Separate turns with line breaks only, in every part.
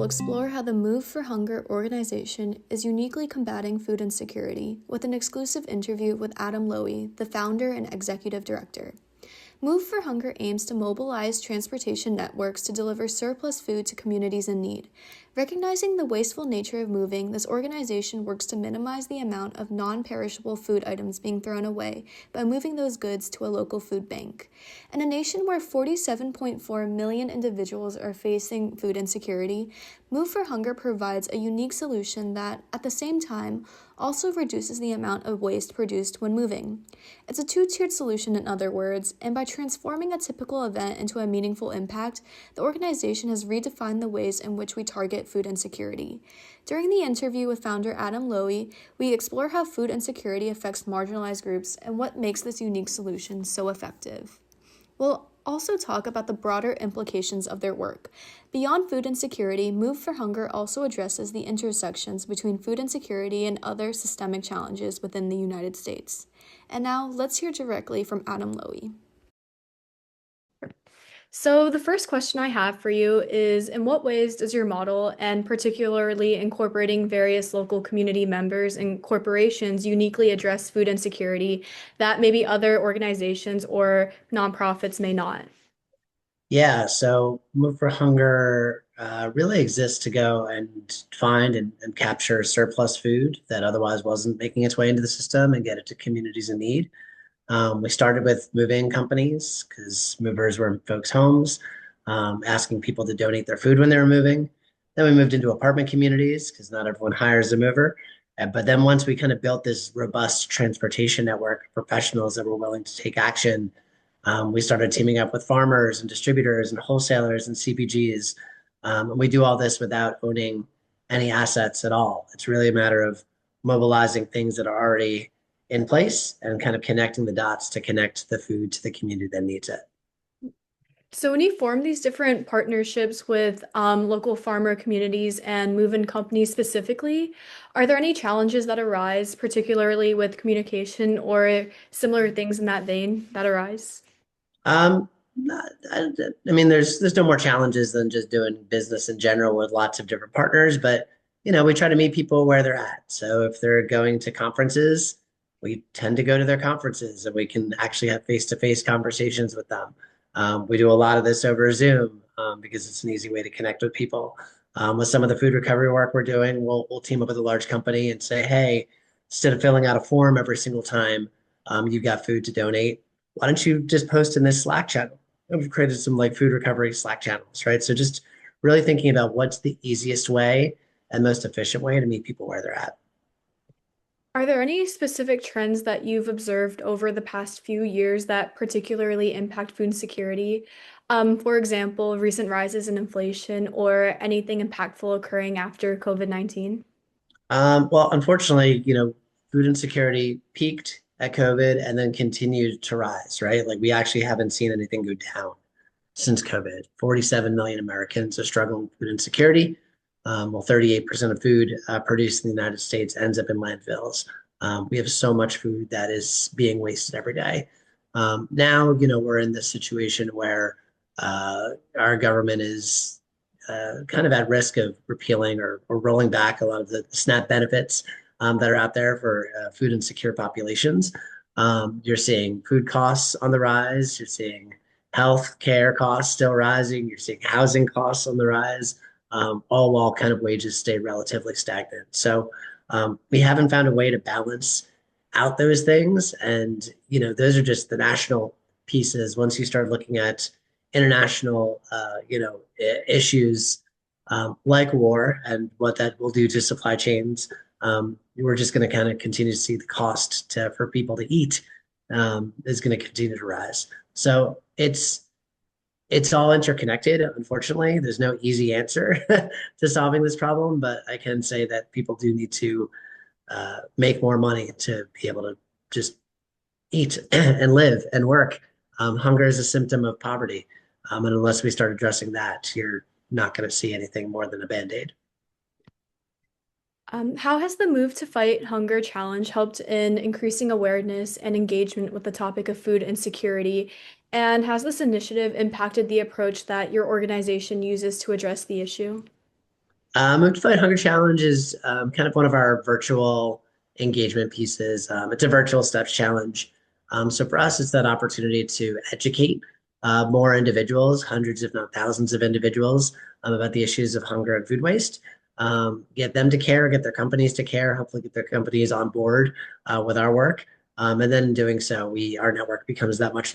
explore how the Move for Hunger organization is uniquely combating food insecurity with an exclusive interview with Adam Lowy, the founder and executive director. Move for Hunger aims to mobilize transportation networks to deliver surplus food to communities in need. Recognizing the wasteful nature of moving, this organization works to minimize the amount of non-perishable food items being thrown away by moving those goods to a local food bank. In a nation where 47.4 million individuals are facing food insecurity, Move for Hunger provides a unique solution that, at the same time, also reduces the amount of waste produced when moving. It's a two-tiered solution, in other words, and by transforming a typical event into a meaningful impact, the organization has redefined the ways in which we target food insecurity. During the interview with founder Adam Lowy, we explore how food insecurity affects marginalized groups and what makes this unique solution so effective. We'll also talk about the broader implications of their work. Beyond food insecurity, Move for Hunger also addresses the intersections between food insecurity and other systemic challenges within the United States. And now, let's hear directly from Adam Lowy. So the first question I have for you is, in what ways does your model, and particularly incorporating various local community members and corporations, uniquely address food insecurity that maybe other organizations or nonprofits may not?
Yeah, so Move for Hunger really exists to go and find and capture surplus food that otherwise wasn't making its way into the system and get it to communities in need. We started with moving companies because movers were in folks' homes, asking people to donate their food when they were moving. Then we moved into apartment communities because not everyone hires a mover. But then once we kind of built this robust transportation network of professionals that were willing to take action, we started teaming up with farmers and distributors and wholesalers and CPGs. And we do all this without owning any assets at all. It's really a matter of mobilizing things that are already in place and kind of connecting the dots to connect the food to the community that needs it.
So when you form these different partnerships with local farmer communities and move-in companies specifically, are there any challenges that arise, particularly with communication or similar things in that vein that arise?
Um, I mean, there's no more challenges than just doing business in general with lots of different partners, but we try to meet people where they're at. So if they're going to conferences, we tend to go to their conferences and we can actually have face-to-face conversations with them. We do a lot of this over Zoom because it's an easy way to connect with people. With some of the food recovery work we're doing, we'll team up with a large company and say, hey, instead of filling out a form every single time you've got food to donate, why don't you just post in this Slack channel? And we've created some like food recovery Slack channels, right? So just really thinking about what's the easiest way and most efficient way to meet people where they're at.
Are there any specific trends that you've observed over the past few years that particularly impact food security? For example, recent rises in inflation or anything impactful occurring after COVID-19?
Well, unfortunately, food insecurity peaked at COVID and then continued to rise, right? Like we actually haven't seen anything go down since COVID. 47 million Americans are struggling with food insecurity. Well, 38% of food produced in the United States ends up in landfills. We have so much food that is being wasted every day. Now, we're in this situation where our government is kind of at risk of repealing or rolling back a lot of the SNAP benefits that are out there for food insecure populations. You're seeing food costs on the rise. You're seeing health care costs still rising. You're seeing housing costs on the rise, all while kind of wages stay relatively stagnant. So we haven't found a way to balance out those things. And, those are just the national pieces. Once you start looking at international, issues like war and what that will do to supply chains, we're just going to kind of continue to see the cost for people to eat is going to continue to rise. So it's all interconnected. Unfortunately, there's no easy answer to solving this problem, but I can say that people do need to make more money to be able to just eat and live and work. Hunger is a symptom of poverty. And unless we start addressing that, you're not going to see anything more than a band-aid.
How has the Move to Fight Hunger Challenge helped in increasing awareness and engagement with the topic of food insecurity? And has this initiative impacted the approach that your organization uses to address the issue?
Move to Fight Hunger Challenge is kind of one of our virtual engagement pieces. It's a virtual steps challenge. So for us, it's that opportunity to educate more individuals, hundreds, if not thousands of individuals, about the issues of hunger and food waste. Get them to care, get their companies to care, hopefully get their companies on board with our work. And then in doing so, our network becomes that much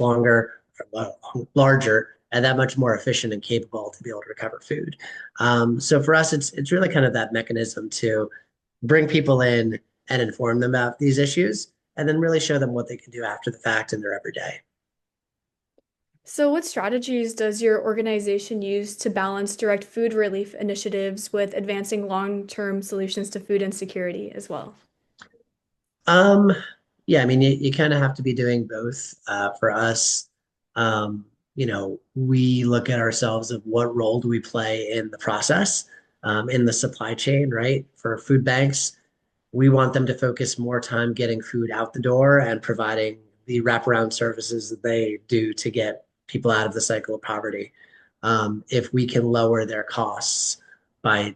larger, and that much more efficient and capable to be able to recover food. So for us, it's really kind of that mechanism to bring people in and inform them about these issues, and then really show them what they can do after the fact in their everyday.
So, what strategies does your organization use to balance direct food relief initiatives with advancing long-term solutions to food insecurity as well?
Um, yeah, I mean, you kind of have to be doing both. For us, we look at ourselves of what role do we play in the process, in the supply chain, right? For food banks, we want them to focus more time getting food out the door and providing the wraparound services that they do to get people out of the cycle of poverty. If we can lower their costs by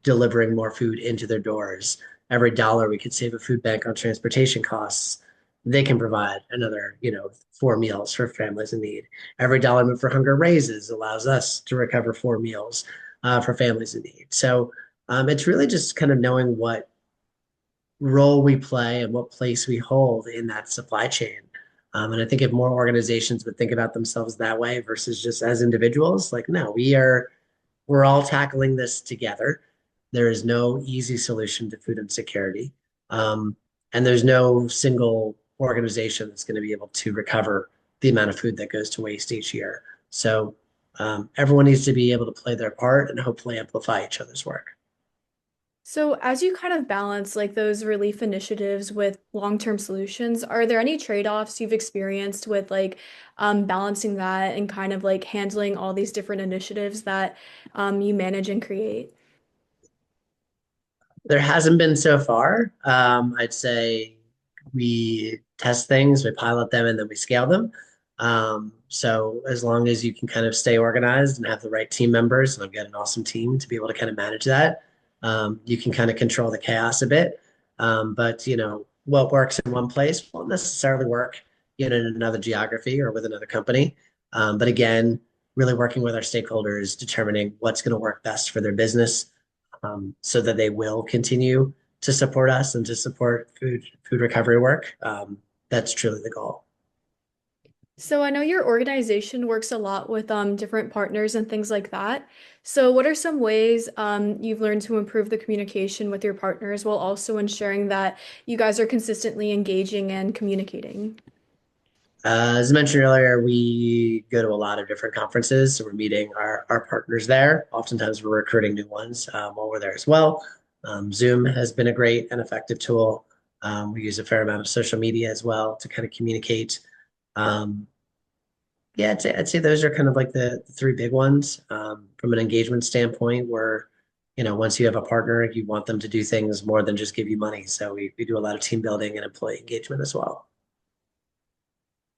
delivering more food into their doors, every dollar we could save a food bank on transportation costs, they can provide another, 4 meals for families in need. Every dollar Move for Hunger raises allows us to recover 4 meals for families in need. So it's really just kind of knowing what role we play and what place we hold in that supply chain. And I think if more organizations would think about themselves that way versus just as individuals, like, no, we're all tackling this together. There is no easy solution to food insecurity. And there's no single organization that's going to be able to recover the amount of food that goes to waste each year. So everyone needs to be able to play their part and hopefully amplify each other's work.
So, as you kind of balance like those relief initiatives with long-term solutions, are there any trade-offs you've experienced with like balancing that and kind of like handling all these different initiatives that you manage and create?
There hasn't been so far. I'd say we test things, we pilot them, and then we scale them. So as long as you can kind of stay organized and have the right team members, and I've got an awesome team to be able to kind of manage that, you can kind of control the chaos a bit. But what works in one place won't necessarily work, in another geography or with another company. But again, really working with our stakeholders, determining what's going to work best for their business, so that they will continue to support us and to support food recovery work. That's truly the goal.
So I know your organization works a lot with different partners and things like that. So what are some ways you've learned to improve the communication with your partners while also ensuring that you guys are consistently engaging and communicating?
As I mentioned earlier, we go to a lot of different conferences, so we're meeting our partners there. Oftentimes, we're recruiting new ones while we're there as well. Zoom has been a great and effective tool. We use a fair amount of social media as well to kind of communicate. Um, Yeah, I'd say those are kind of like the three big ones. From an engagement standpoint, where, once you have a partner, you want them to do things more than just give you money. So we do a lot of team building and employee engagement as well.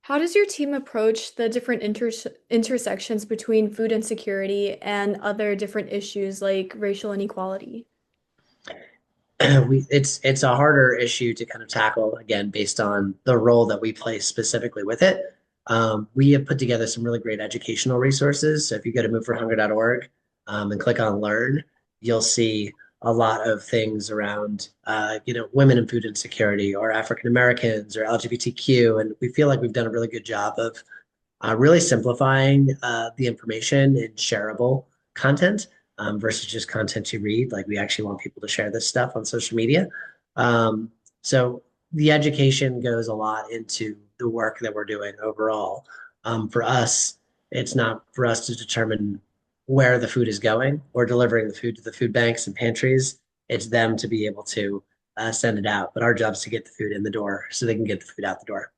How does your team approach the different intersections between food insecurity and other different issues like racial inequality?
It's a harder issue to kind of tackle, again, based on the role that we play specifically with it. We have put together some really great educational resources. So if you go to moveforhunger.org and click on Learn, you'll see a lot of things around, women and food insecurity, or African Americans, or LGBTQ, and we feel like we've done a really good job of really simplifying the information in shareable content, versus just content you read. Like, we actually want people to share this stuff on social media. So the education goes a lot into the work that we're doing overall. For us, it's not for us to determine where the food is going or delivering the food to the food banks and pantries. It's them to be able to send it out. But our job is to get the food in the door so they can get the food out the door.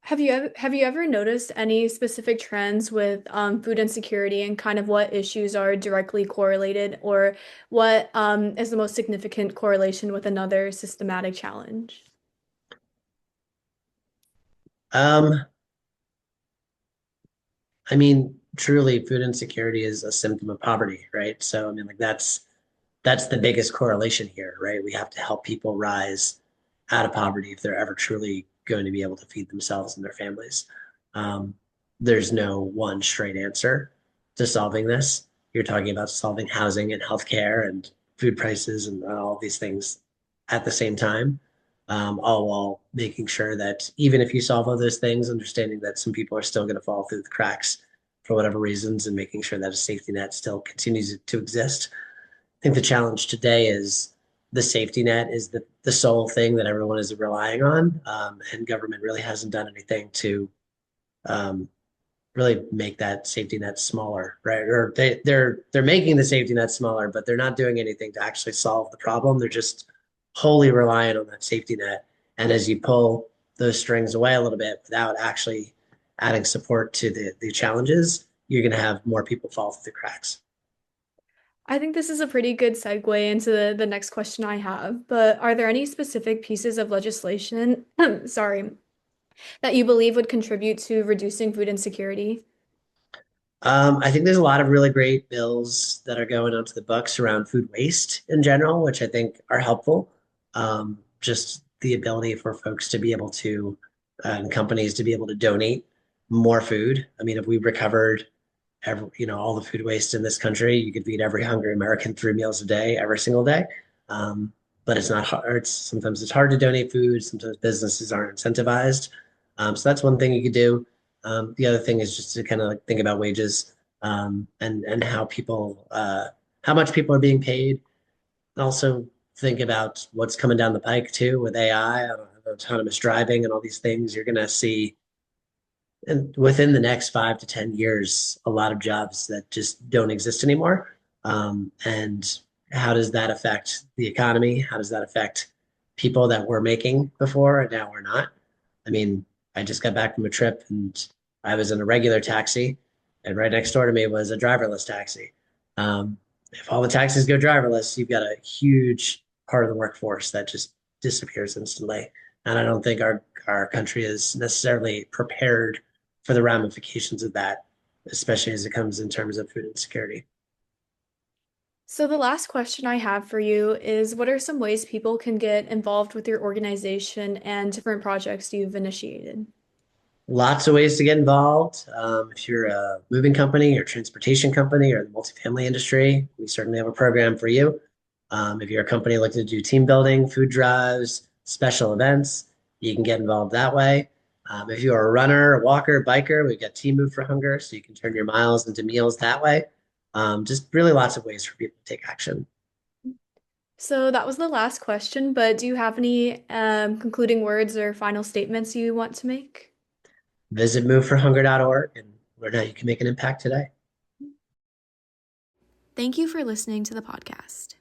Have you ever noticed any specific trends with food insecurity and kind of what issues are directly correlated or what is the most significant correlation with another systematic challenge?
Um, I mean, truly food insecurity is a symptom of poverty, right? So I mean, like that's the biggest correlation here, right? We have to help people rise out of poverty if they're ever truly going to be able to feed themselves and their families. Um, there's no one straight answer to solving this. You're talking about solving housing and healthcare and food prices and all these things at the same time, all while making sure that even if you solve all those things, understanding that some people are still going to fall through the cracks for whatever reasons and making sure that a safety net still continues to exist. I think the challenge today is the safety net is the sole thing that everyone is relying on, and government really hasn't done anything to um, really make that safety net smaller, right? Or they're making the safety net smaller, but they're not doing anything to actually solve the problem. They're just wholly reliant on that safety net. And as you pull those strings away a little bit without actually adding support to the challenges, you're going to have more people fall through the cracks.
I think this is a pretty good segue into the next question I have, but are there any specific pieces of legislation, sorry, that you believe would contribute to reducing food insecurity?
I think there's a lot of really great bills that are going onto the books around food waste in general, which I think are helpful. Just the ability for folks to be able to, and companies to be able to donate more food. I mean, if we recovered all the food waste in this country, you could feed every hungry American 3 meals a day, every single day. Um, but it's not hard. Sometimes it's hard to donate food. Sometimes businesses aren't incentivized. So that's one thing you could do. The other thing is just to kind of like think about wages, and how much people are being paid. And also think about what's coming down the pike too with AI, autonomous driving, and all these things. You're going to see and within the next 5 to 10 years, a lot of jobs that just don't exist anymore. And how does that affect the economy? How does that affect people that we're making before and now we're not? I mean, I just got back from a trip and I was in a regular taxi, and right next door to me was a driverless taxi. If all the taxis go driverless, you've got a huge part of the workforce that just disappears instantly. And I don't think our country is necessarily prepared for the ramifications of that, especially as it comes in terms of food insecurity.
So the last question I have for you is, what are some ways people can get involved with your organization and different projects you've initiated?
Lots of ways to get involved. If you're a moving company or transportation company or the multifamily industry, we certainly have a program for you. If you're a company looking to do team building, food drives, special events, you can get involved that way. If you're a runner, a walker, biker, we've got Team Move for Hunger, so you can turn your miles into meals that way. Just really lots of ways for people to take action.
So that was the last question, but do you have any concluding words or final statements you want to make?
Visit moveforhunger.org and learn how you can make an impact today.
Thank you for listening to the podcast.